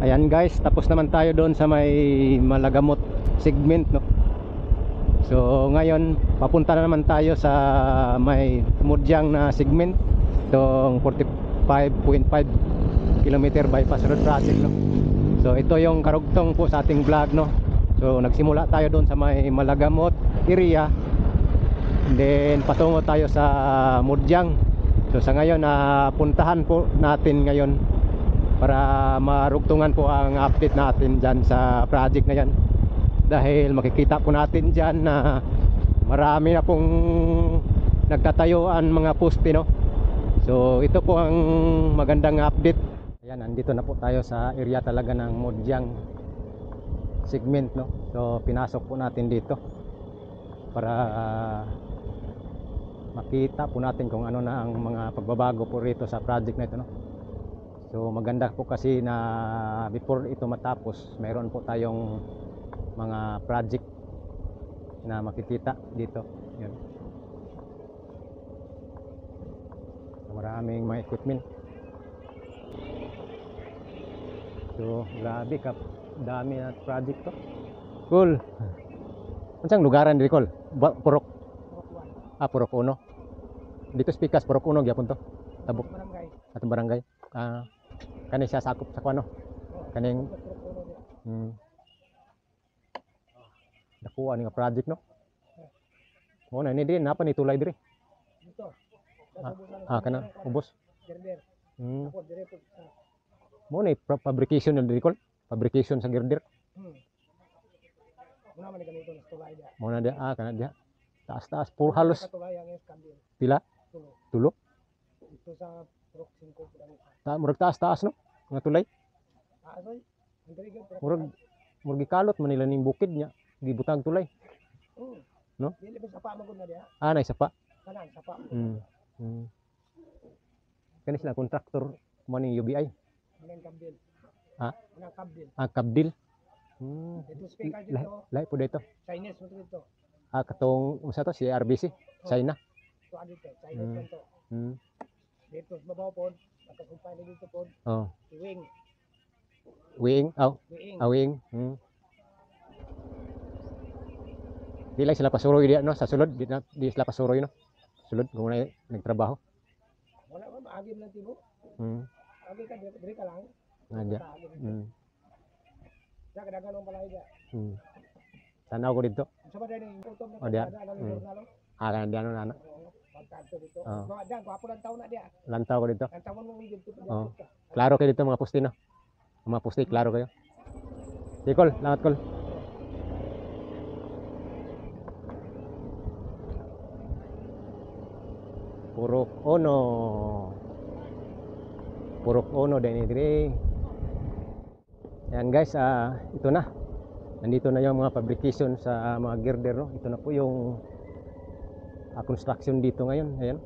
Ayan guys, tapos naman tayo doon sa may Malagamot segment, no. So ngayon papunta na naman tayo sa may Mudyang na segment, itong 45.5 kilometer bypass road project, no. So ito yung karugtong po sa ating vlog, no. So nagsimula tayo doon sa may Malagamot area, and then patungo tayo sa Mudyang. So sa ngayon puntahan po natin ngayon para marugtungan po ang update natin dyan sa project na yan, dahil makikita po natin dyan na marami na pong nagtatayuan mga poste, no. So ito po ang magandang update. Ayan, nandito na po tayo sa area talaga ng Mudyang segment, no. So pinasok po natin dito para makita po natin kung ano na ang mga pagbabago po rito sa project na ito, no. So maganda po kasi na before ito matapos, mayroon po tayong mga project na makikita dito. Yan. So, maraming mga equipment. So grabe ka, dami na project to. Cool. Unsang lugaran diri, Col? Purok. Purok 1. Dito Pikas Purok 1 gyapon to. Tabok barangay. Atong barangay. Kani siya sakop sa kuno. Kaning nakuha ni nga project, no. Mo na ni din napa ni tulay diri. Dito. Kana ubos. Girder. Ako dire po. Mo na fabrication na diri, Col. Fabrication sa girder. Muna man ganito na tulay dia. Mo na dia kana dia. Taas-taas puro halos. Pila? Tulo. Ito sa Purok 5 murag taas-taas, no? Nga tulay. Murag gikalot man nila ning bukid niya, gibutang tulay. No? Dili ba sapa magud na dia? Nay sapa. Kanan sapa. Kani sila kontraktor mo ning UBI. Manang Kabdil. Manang Kabdil. Kabdil. Ito speaker dito. Lai po dito. Chinese mo dito. Katong usa to si RBC, China. To dito, China to. Dito sa babaw pod, nakakumpay dito pod. Wing. Wing. Wing. Di lang sila pasuroy diya, no, sa sulod, di sila pasuroy, no. Sulod kung na nagtrabaho. Wala man maagi man tibo. Agi ka diri ka lang. Nadya. Ya kadagan ng balay dia. Tanaw ko dito. Sa ba din photo mo dia. Kana dia no ana. Pagkanto dito. Mga diyan gwapo lang taon na dia. Lantaw ko dito. Lantawan mo dito. Klaro kayo dito mga poste, no. Mga poste klaro kayo. Col, salamat Col. Purok 1. Purok 1 din diri. Yan guys, ito na. Nandito na yung mga fabrication sa mga girder, no. Ito na po yung construction dito ngayon. Ayan.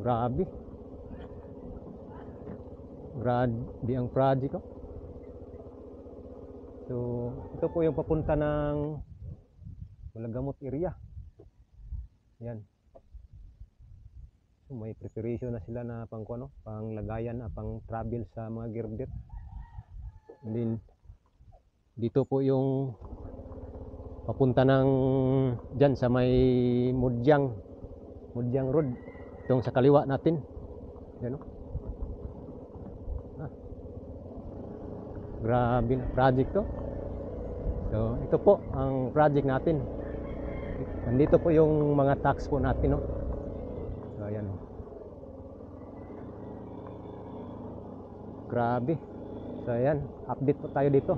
Grabe. Grabe ang project, oh. So, ito po yung papunta ng Malagamot area. Ayan. So, may preparation na sila na pang panglagayan, pang travel sa mga girder. And then dito po yung papunta ng dyan sa may Mudyang Road, itong sa kaliwa natin. Yan, no? Grabe na project to. So ito po ang project natin. Nandito po yung mga tax po natin, no? So ayan. Grabe. So ayan, update po tayo dito.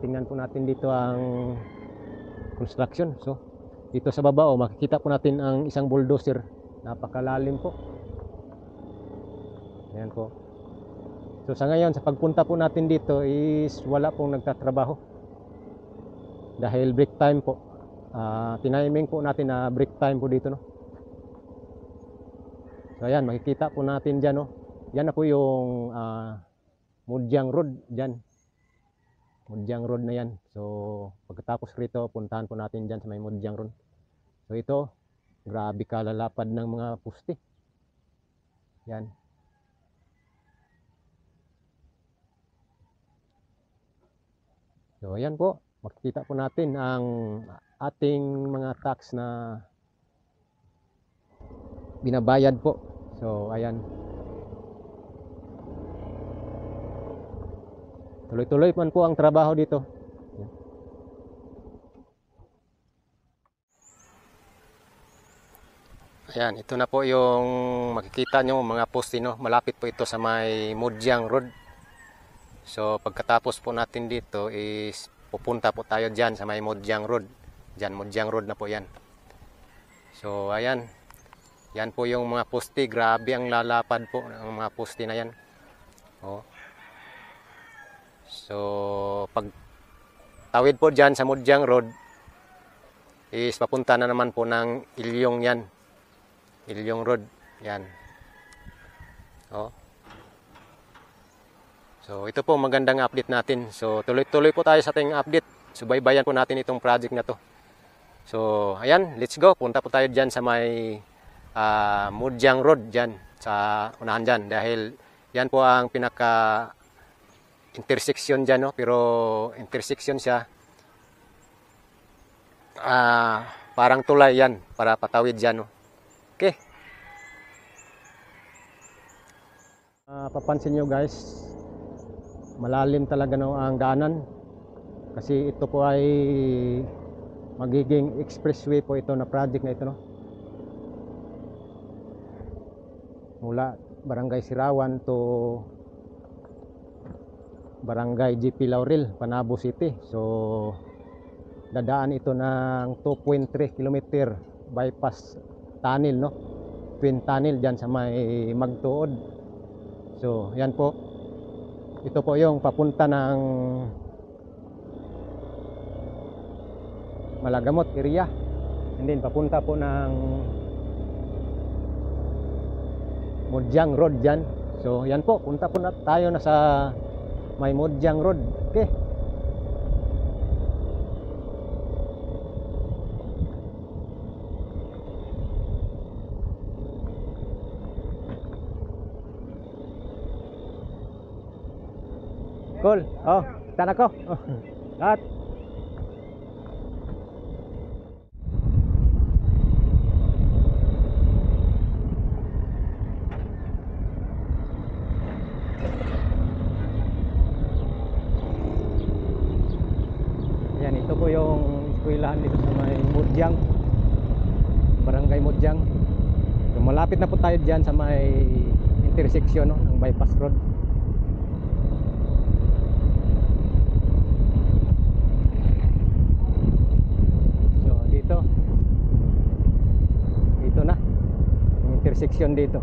Tingnan po natin dito ang construction. So dito sa baba, makikita po natin ang isang bulldozer. Napakalalim po. Ayan po. So sa ngayon, sa pagpunta po natin dito is wala pong nagtatrabaho. Dahil break time po. Tiniming po natin na break time po dito, no. So ayan, makikita po natin dyan, no. Yan na po yung Mudyang Road dyan. Mudyang Road na yan. So pagkatapos rito, puntahan po natin dyan sa may Mudyang Road. So ito, grabe kalalapad ng mga poste. Yan. So ayan po, makikita po natin ang ating mga tax na binabayad po. So ayan, tuloy-tuloy man po ang trabaho dito. Ayan, ito na po yung makikita nyo mga poste, no? Malapit po ito sa may Mudyang Road. So pagkatapos po natin dito is pupunta po tayo dyan sa may Mudyang Road. Dyan, Mudyang Road na po yan. So ayan, yan po yung mga poste. Grabe ang lalapad po ng mga poste na yan. Oh. So pag tawid po dyan sa Mudyang Road is papunta na naman po ng Ilyong yan. Ilyong Road, yan. Oh. So ito po magandang update natin. So tuloy-tuloy po tayo sa ating update. Subaybayan po natin itong project na to. So ayan, let's go. Punta po tayo dyan sa may Mudyang Road dyan, sa unahan dyan. Dahil yan po ang pinaka intersection dyan, no? Pero intersection siya. Parang tulay yan para patawid dyan, no? Okay. Papansin nyo guys, malalim talaga no ang daanan kasi ito po ay magiging expressway po ito na project na ito, no? Mula Barangay Sirawan to Barangay GP Laurel, Panabo City. So dadaan ito ng 2.3 km bypass tunnel, no? Twin tunnel dyan sa may Magtuod. So yan po, ito po yung papunta ng Malagamot area, and then papunta po ng Mudyang Road dyan. So yan po, punta po na tayo na sa may Mudyang Road. Okay. Cool. Oh, tan ako. Oh. Lahat. Yan, ito po yung eskwelahan dito sa may Mudyang, Barangay Mudyang. So malapit na po tayo dyan sa may intersection, no, ng bypass road. Dito na yung intersection dito.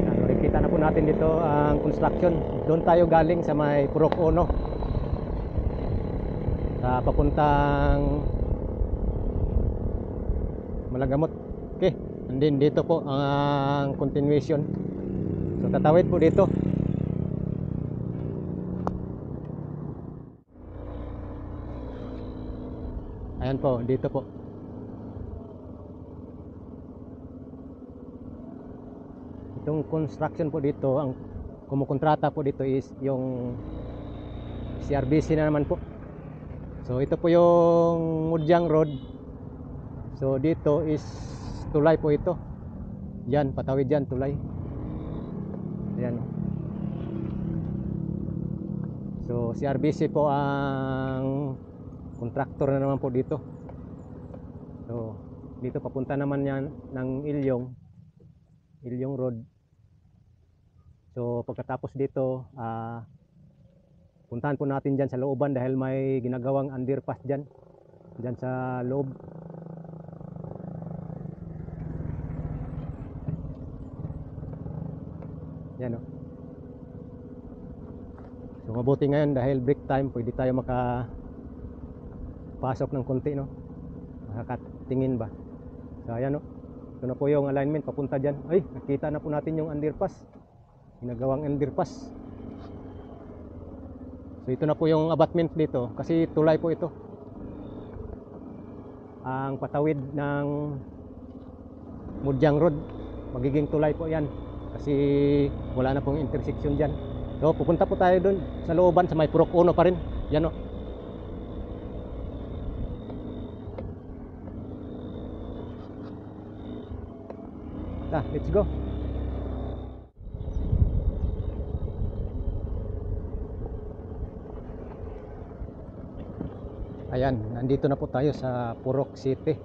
Nakikita na po natin dito ang construction. Doon tayo galing sa may Purok Ono sa papuntang Malagamot. Okay, and then dito po ang continuation. So tatawid po dito. Ayan po, dito po. Itong construction po dito, ang kumukontrata po dito is yung CRBC na naman po. So ito po yung Mudyang Road. So dito is tulay po ito. Yan, patawid yan, tulay. Ayan. So CRBC po ang kontraktor na naman po dito. So dito papunta naman yan ng Ilyong Road. So pagkatapos dito puntahan po natin dyan sa looban dahil may ginagawang underpass dyan sa loob. Yan, no? So mabuti ngayon dahil break time, pwede tayo makapasok ng konti, no? Makakatingin ba? So ayan, no? Ito na po yung alignment papunta dyan. Ay, nakita na po natin yung underpass, ginagawang underpass. So ito na po yung abutment dito kasi tulay po ito ang patawid ng Mudyang Road. Magiging tulay po yan kasi wala na pong intersection dyan. So pupunta po tayo dun sa looban sa may Purok 1 pa rin. Yan o. Let's go. Ayan, nandito na po tayo sa Purok City.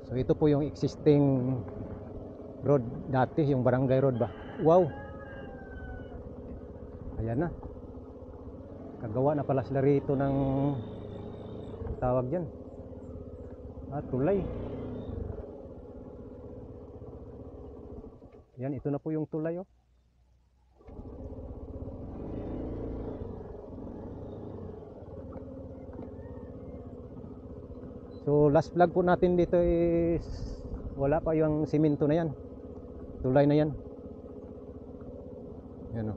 So ito po yung existing road dati, yung barangay road ba? Wow. Ayan na. Kagawa na pala sila rito ng tawag diyan. Tulay. Yan, ito na po yung tulay oh. So last vlog po natin dito is wala pa yung simento na yan. Tulay na yan. Yan o.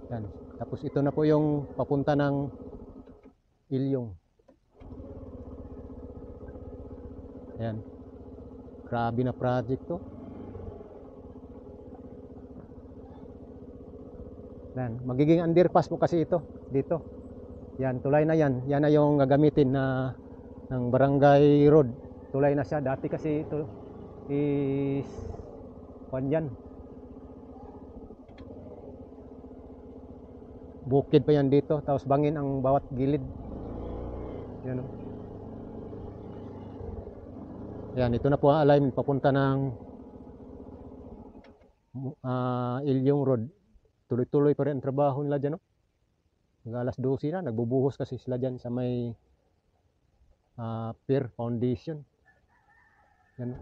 Yan. Tapos ito na po yung papunta ng Ilyong. Yan. Grabe na project to. Yan. Magiging underpass po kasi ito dito. Yan, tulay na yan. Yan na yung gagamitin na ng barangay road. Tulay na siya. Dati kasi ito is yan. Bukid pa yan dito. Tapos bangin ang bawat gilid. Yan o. Yan, ito na po ang alignment papunta ng Ilyong Road. Tuloy-tuloy pa rin ang trabaho nila dyan o. Alas 12 na, nagbubuhos kasi sila dyan sa may pier foundation. Yan.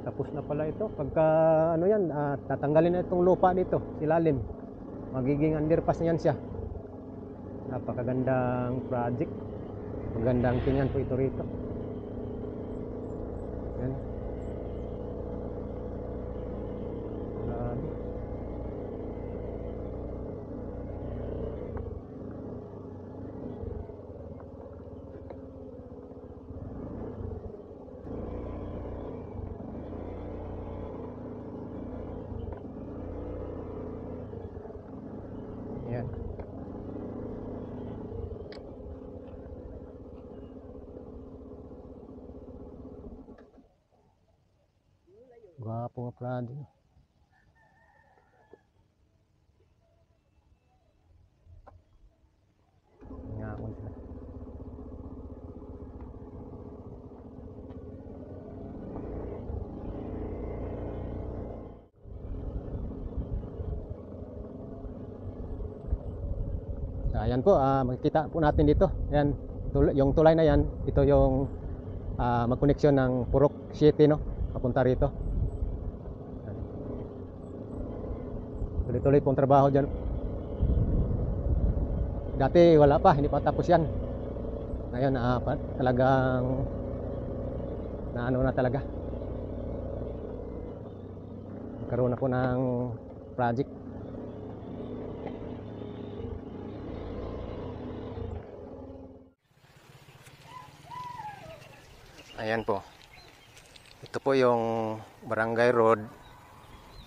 Tapos na pala ito. Pagka ano yan, tatanggalin na itong lupa dito, silalim. Magiging underpass na yan siya. Napakagandang project. Magandang tingnan po ito rito. Yan. Yan. Gwapo nga project. Ngakon sila. Ayan po, makikita po natin dito. Ayan, yung tulay na yan, ito yung magkoneksyon ng Purok City, no? Papunta rito. Tuloy-tuloy pong trabaho dyan. Dati wala pa, hindi pa tapos yan. Ngayon, talagang naano na talaga. Nagkaroon na po ng project. Ayan po. Ito po yung barangay road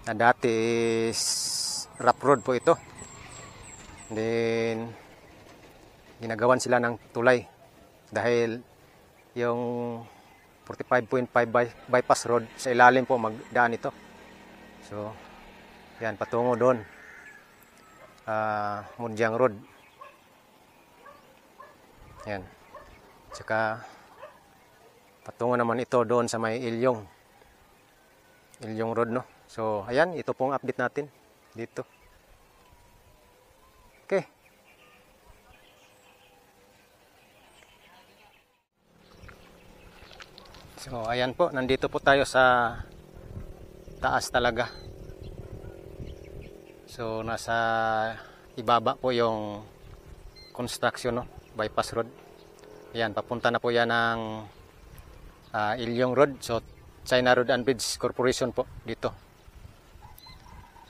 na dati is rough road po ito. Then ginagawan sila ng tulay dahil yung 45.5 bypass road sa ilalim po magdaan ito. So yan, patungo doon Mudyang Road. Yan. Tsaka patungo naman ito doon sa may Ilyong Road, no? So ayan, ito pong update natin dito. Okay. So ayan po, nandito po tayo sa taas talaga. So nasa ibaba po yung construction, no? Bypass road. Ayan, papunta na po yan ng Ilyong Road. So China Road and Bridge Corporation po dito.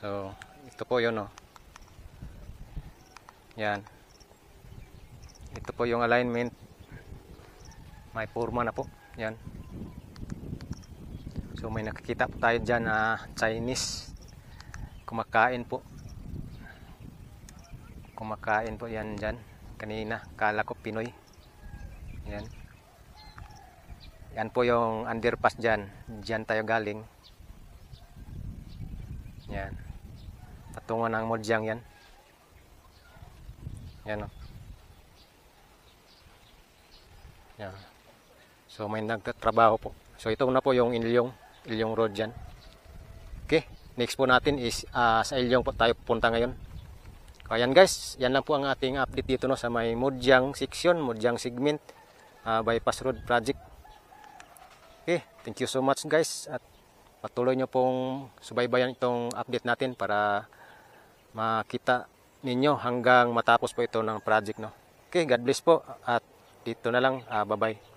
So Ito po yun, oh. Yan. Ito po yung alignment. May forma na po. Yan. So may nakikita po tayo dyan na Chinese. Kumakain po. Kumakain po yan dyan. Kanina. Kala ko Pinoy. Yan. Yan po yung underpass dyan. Dyan tayo galing. Yan. Patungo ng Modyang yan. Yan, o. Yan. So may nagtatrabaho po. So ito na po yung Ilyong Road dyan. Okay. Next po natin is sa Ilyong po tayo pupunta ngayon. Kaya yan guys. Yan lang po ang ating update dito, no, sa may Modyang section, Modyang segment, bypass road project. Okay. Thank you so much guys. At patuloy nyo pong subaybayan itong update natin para makita ninyo hanggang matapos po ito ng project, no. Okay, God bless po at dito na lang, bye bye.